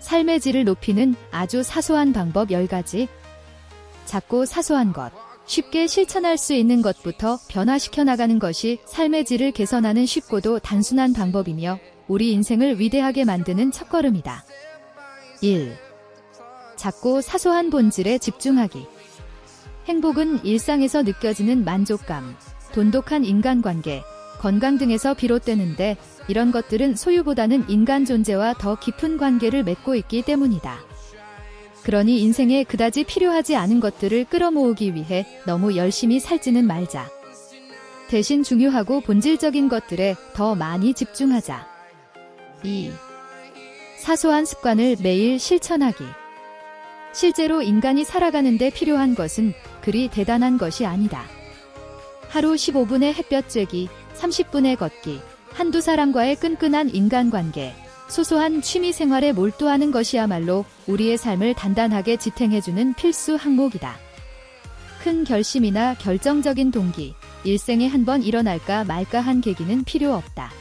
삶의 질을 높이는 아주 사소한 방법 10가지. 작고 사소한 것, 쉽게 실천할 수 있는 것부터 변화시켜 나가는 것이 삶의 질을 개선하는 쉽고도 단순한 방법이며 우리 인생을 위대하게 만드는 첫걸음이다. 1. 작고 사소한 본질에 집중하기. 행복은 일상에서 느껴지는 만족감, 돈독한 인간관계, 건강 등에서 비롯되는데 이런 것들은 소유보다는 인간 존재와 더 깊은 관계를 맺고 있기 때문이다. 그러니 인생에 그다지 필요하지 않은 것들을 끌어모으기 위해 너무 열심히 살지는 말자. 대신 중요하고 본질적인 것들에 더 많이 집중하자. 2. 사소한 습관을 매일 실천하기. 실제로 인간이 살아가는 데 필요한 것은 그리 대단한 것이 아니다. 하루 15분의 햇볕 쬐기, 30분의 걷기, 한두 사람과의 끈끈한 인간관계, 소소한 취미 생활에 몰두하는 것이야말로 우리의 삶을 단단하게 지탱해주는 필수 항목이다. 큰 결심이나 결정적인 동기, 일생에 한 번 일어날까 말까 한 계기는 필요 없다.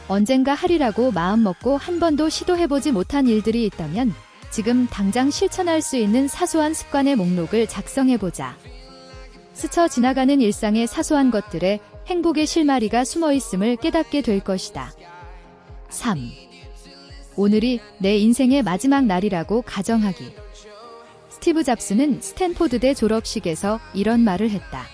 언젠가 하리라고 마음먹고 한 번도 시도해보지 못한 일들이 있다면 지금 당장 실천할 수 있는 사소한 습관의 목록을 작성해보자. 스쳐 지나가는 일상의 사소한 것들에 행복의 실마리가 숨어있음을 깨닫게 될 것이다. 3. 오늘이 내 인생의 마지막 날이라고 가정하기. 스티브 잡스는 스탠포드대 졸업식에서 이런 말을 했다.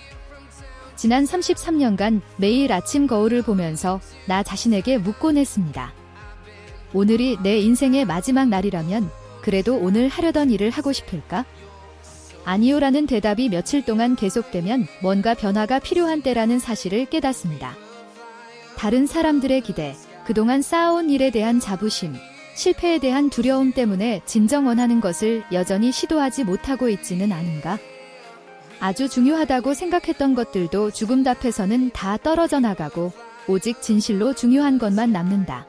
지난 33년간 매일 아침 거울을 보면서 나 자신에게 묻곤 했습니다. 오늘이 내 인생의 마지막 날이라면 그래도 오늘 하려던 일을 하고 싶을까? 아니요라는 대답이 며칠 동안 계속되면 뭔가 변화가 필요한 때라는 사실을 깨닫습니다. 다른 사람들의 기대, 그동안 쌓아온 일에 대한 자부심, 실패에 대한 두려움 때문에 진정 원하는 것을 여전히 시도하지 못하고 있지는 않은가? 아주 중요하다고 생각했던 것들도 죽음 앞에서는 다 떨어져 나가고 오직 진실로 중요한 것만 남는다.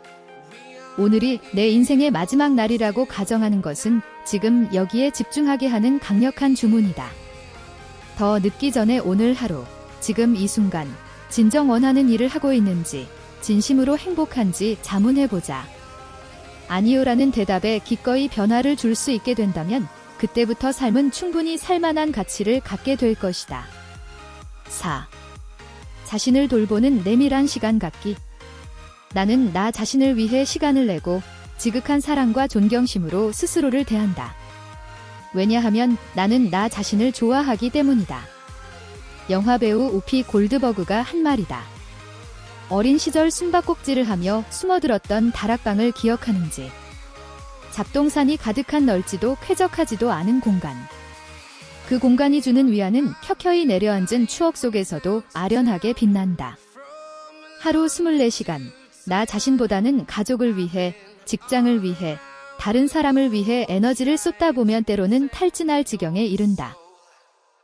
오늘이 내 인생의 마지막 날이라고 가정하는 것은 지금 여기에 집중하게 하는 강력한 주문이다. 더 늦기 전에 오늘 하루, 지금 이 순간, 진정 원하는 일을 하고 있는지, 진심으로 행복한지 자문해보자. 아니요라는 대답에 기꺼이 변화를 줄 수 있게 된다면 그때부터 삶은 충분히 살만한 가치를 갖게 될 것이다. 4. 자신을 돌보는 내밀한 시간 갖기. 나는 나 자신을 위해 시간을 내고 지극한 사랑과 존경심으로 스스로를 대한다. 왜냐하면 나는 나 자신을 좋아하기 때문이다. 영화배우 우피 골드버그가 한 말이다. 어린 시절 숨바꼭질을 하며 숨어들었던 다락방을 기억하는지. 잡동산이 가득한 넓지도 쾌적하지도 않은 공간. 그 공간이 주는 위안은 켜켜이 내려앉은 추억 속에서도 아련하게 빛난다. 하루 24시간, 나 자신보다는 가족을 위해, 직장을 위해, 다른 사람을 위해 에너지를 쏟다 보면 때로는 탈진할 지경에 이른다.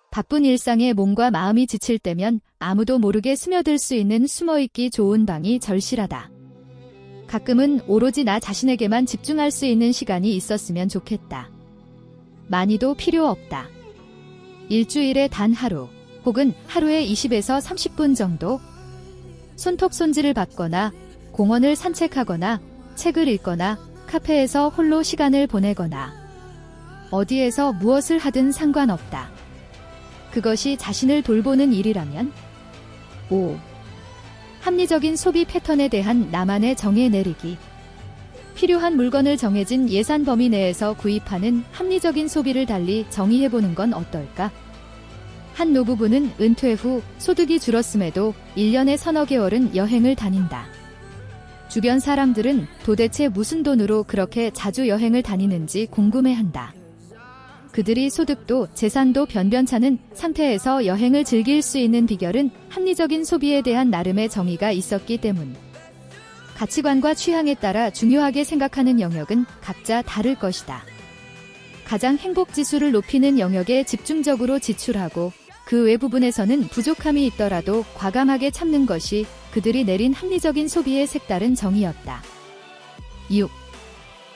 바쁜 일상에 몸과 마음이 지칠 때면 아무도 모르게 스며들 수 있는 숨어있기 좋은 방이 절실하다. 가끔은 오로지 나 자신에게만 집중할 수 있는 시간이 있었으면 좋겠다. 많이도 필요 없다. 일주일에 단 하루, 혹은 하루에 20에서 30분 정도? 손톱 손질을 받거나, 공원을 산책하거나, 책을 읽거나, 카페에서 홀로 시간을 보내거나, 어디에서 무엇을 하든 상관없다. 그것이 자신을 돌보는 일이라면? 5. 합리적인 소비 패턴에 대한 나만의 정의 내리기. 필요한 물건을 정해진 예산 범위 내에서 구입하는 합리적인 소비를 달리 정의해보는 건 어떨까? 한 노부부는 은퇴 후 소득이 줄었음에도 1년에 서너 개월은 여행을 다닌다. 주변 사람들은 도대체 무슨 돈으로 그렇게 자주 여행을 다니는지 궁금해한다. 그들이 소득도 재산도 변변찮은 상태에서 여행을 즐길 수 있는 비결은 합리적인 소비에 대한 나름의 정의가 있었기 때문. 가치관과 취향에 따라 중요하게 생각하는 영역은 각자 다를 것이다. 가장 행복지수를 높이는 영역에 집중적으로 지출하고 그 외 부분에서는 부족함이 있더라도 과감하게 참는 것이 그들이 내린 합리적인 소비의 색다른 정의였다. 6.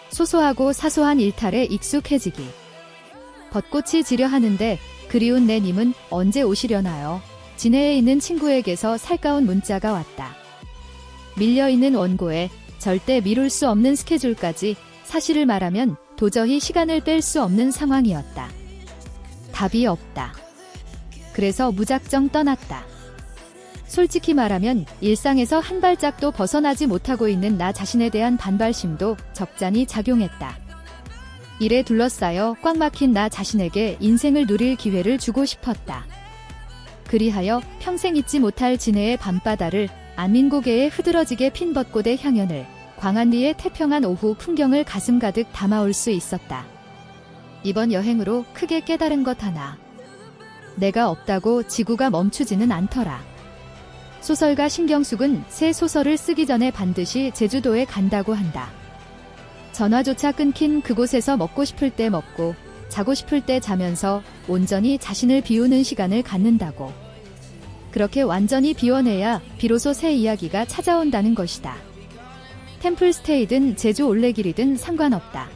소소하고 사소한 일탈에 익숙해지기. 벚꽃이 지려 하는데 그리운 내 님은 언제 오시려나요? 진해에 있는 친구에게서 살가운 문자가 왔다. 밀려있는 원고에 절대 미룰 수 없는 스케줄까지 사실을 말하면 도저히 시간을 뺄 수 없는 상황이었다. 답이 없다. 그래서 무작정 떠났다. 솔직히 말하면 일상에서 한 발짝도 벗어나지 못하고 있는 나 자신에 대한 반발심도 적잖이 작용했다. 일에 둘러싸여 꽉 막힌 나 자신에게 인생을 누릴 기회를 주고 싶었다. 그리하여 평생 잊지 못할 진해의 밤바다를, 안민고개의 흐드러지게 핀 벚꽃의 향연을, 광안리의 태평한 오후 풍경을 가슴 가득 담아올 수 있었다. 이번 여행으로 크게 깨달은 것 하나. 내가 없다고 지구가 멈추지는 않더라. 소설가 신경숙은 새 소설을 쓰기 전에 반드시 제주도에 간다고 한다. 전화조차 끊긴 그곳에서 먹고 싶을 때 먹고 자고 싶을 때 자면서 온전히 자신을 비우는 시간을 갖는다고. 그렇게 완전히 비워내야 비로소 새 이야기가 찾아온다는 것이다. 템플스테이든 제주 올레길이든 상관없다.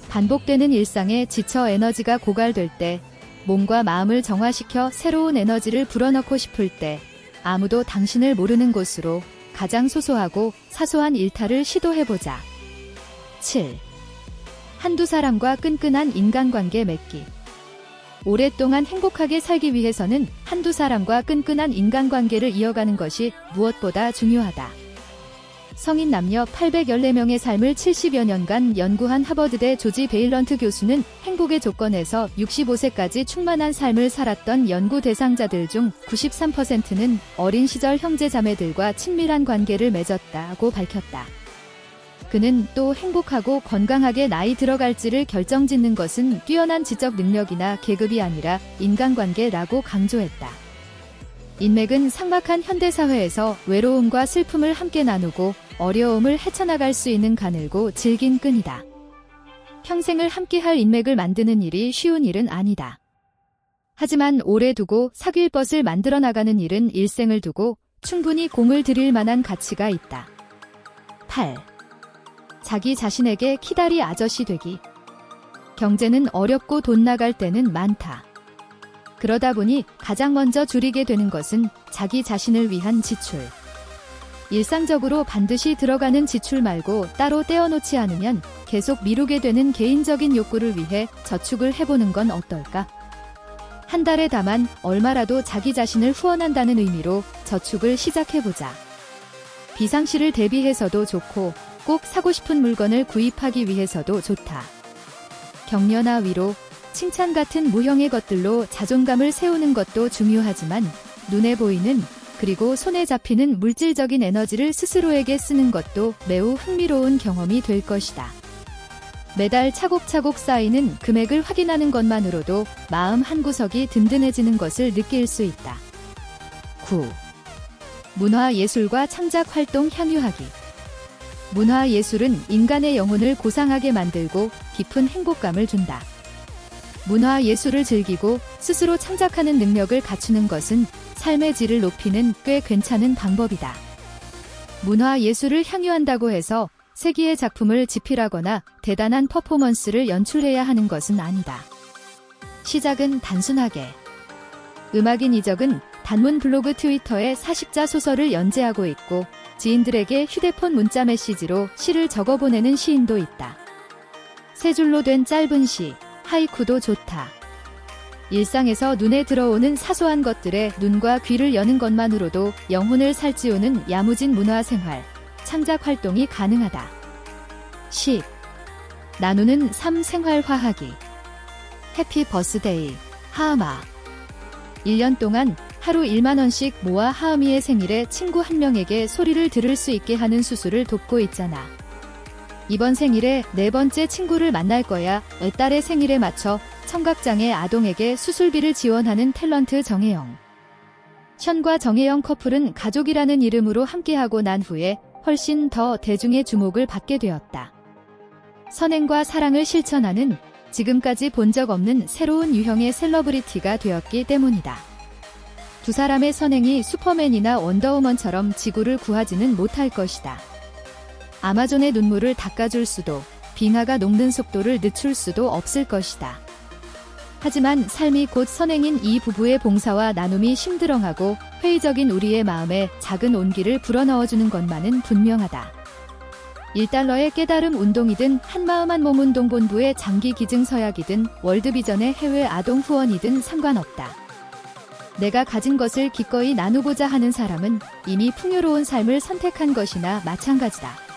반복되는 일상에 지쳐 에너지가 고갈될 때, 몸과 마음을 정화시켜 새로운 에너지를 불어넣고 싶을 때, 아무도 당신을 모르는 곳으로 가장 소소하고 사소한 일탈을 시도해보자. 7. 한두 사람과 끈끈한 인간관계 맺기. 오랫동안 행복하게 살기 위해서는 한두 사람과 끈끈한 인간관계를 이어가는 것이 무엇보다 중요하다. 성인 남녀 814명의 삶을 70여 년간 연구한 하버드대 조지 베일런트 교수는 행복의 조건에서 65세까지 충만한 삶을 살았던 연구 대상자들 중 93%는 어린 시절 형제 자매들과 친밀한 관계를 맺었다고 밝혔다. 그는 또 행복하고 건강하게 나이 들어갈지를 결정짓는 것은 뛰어난 지적 능력이나 계급이 아니라 인간관계라고 강조했다. 인맥은 삭막한 현대사회에서 외로움과 슬픔을 함께 나누고 어려움을 헤쳐나갈 수 있는 가늘고 질긴 끈이다. 평생을 함께할 인맥을 만드는 일이 쉬운 일은 아니다. 하지만 오래 두고 사귈 벗을 만들어 나가는 일은 일생을 두고 충분히 공을 들일 만한 가치가 있다. 8. 자기 자신에게 키다리 아저씨 되기. 경제는 어렵고 돈 나갈 때는 많다. 그러다 보니 가장 먼저 줄이게 되는 것은 자기 자신을 위한 지출. 일상적으로 반드시 들어가는 지출 말고 따로 떼어놓지 않으면 계속 미루게 되는 개인적인 욕구를 위해 저축을 해보는 건 어떨까? 한 달에 다만 얼마라도 자기 자신을 후원한다는 의미로 저축을 시작해보자. 비상시를 대비해서도 좋고 꼭 사고 싶은 물건을 구입하기 위해서도 좋다. 격려나 위로, 칭찬 같은 무형의 것들로 자존감을 세우는 것도 중요하지만 눈에 보이는 그리고 손에 잡히는 물질적인 에너지를 스스로에게 쓰는 것도 매우 흥미로운 경험이 될 것이다. 매달 차곡차곡 쌓이는 금액을 확인하는 것만으로도 마음 한구석이 든든해지는 것을 느낄 수 있다. 9. 문화 예술과 창작 활동 향유하기. 문화 예술은 인간의 영혼을 고상하게 만들고 깊은 행복감을 준다. 문화 예술을 즐기고 스스로 창작하는 능력을 갖추는 것은 삶의 질을 높이는 꽤 괜찮은 방법이다. 문화 예술을 향유한다고 해서 세기의 작품을 집필하거나 대단한 퍼포먼스를 연출해야 하는 것은 아니다. 시작은 단순하게. 음악인 이적은 단문 블로그 트위터에 40자 소설을 연재하고 있고 지인들에게 휴대폰 문자 메시지로 시를 적어보내는 시인도 있다. 세 줄로 된 짧은 시, 하이쿠도 좋다. 일상에서 눈에 들어오는 사소한 것들에 눈과 귀를 여는 것만으로도 영혼을 살찌우는 야무진 문화생활, 창작 활동이 가능하다. 10. 나누는 삶 생활화하기. 해피 버스데이, 하음아. 1년 동안 하루 1만 원씩 모아 하음이의 생일에 친구 한 명에게 소리를 들을 수 있게 하는 수술을 돕고 있잖아. 이번 생일에 네 번째 친구를 만날 거야. 딸의 생일에 맞춰 청각장애 아동에게 수술비를 지원하는 탤런트 정혜영. 션과 정혜영 커플은 가족이라는 이름으로 함께하고 난 후에 훨씬 더 대중의 주목을 받게 되었다. 선행과 사랑을 실천하는 지금까지 본 적 없는 새로운 유형의 셀러브리티가 되었기 때문이다. 두 사람의 선행이 슈퍼맨이나 원더우먼처럼 지구를 구하지는 못할 것이다. 아마존의 눈물을 닦아줄 수도, 빙하가 녹는 속도를 늦출 수도 없을 것이다. 하지만 삶이 곧 선행인 이 부부의 봉사와 나눔이 심드렁하고 회의적인 우리의 마음에 작은 온기를 불어넣어주는 것만은 분명하다. $1의 깨달음 운동이든 한마음 한몸 운동 본부의 장기 기증 서약이든 월드비전의 해외 아동 후원이든 상관없다. 내가 가진 것을 기꺼이 나누고자 하는 사람은 이미 풍요로운 삶을 선택한 것이나 마찬가지다.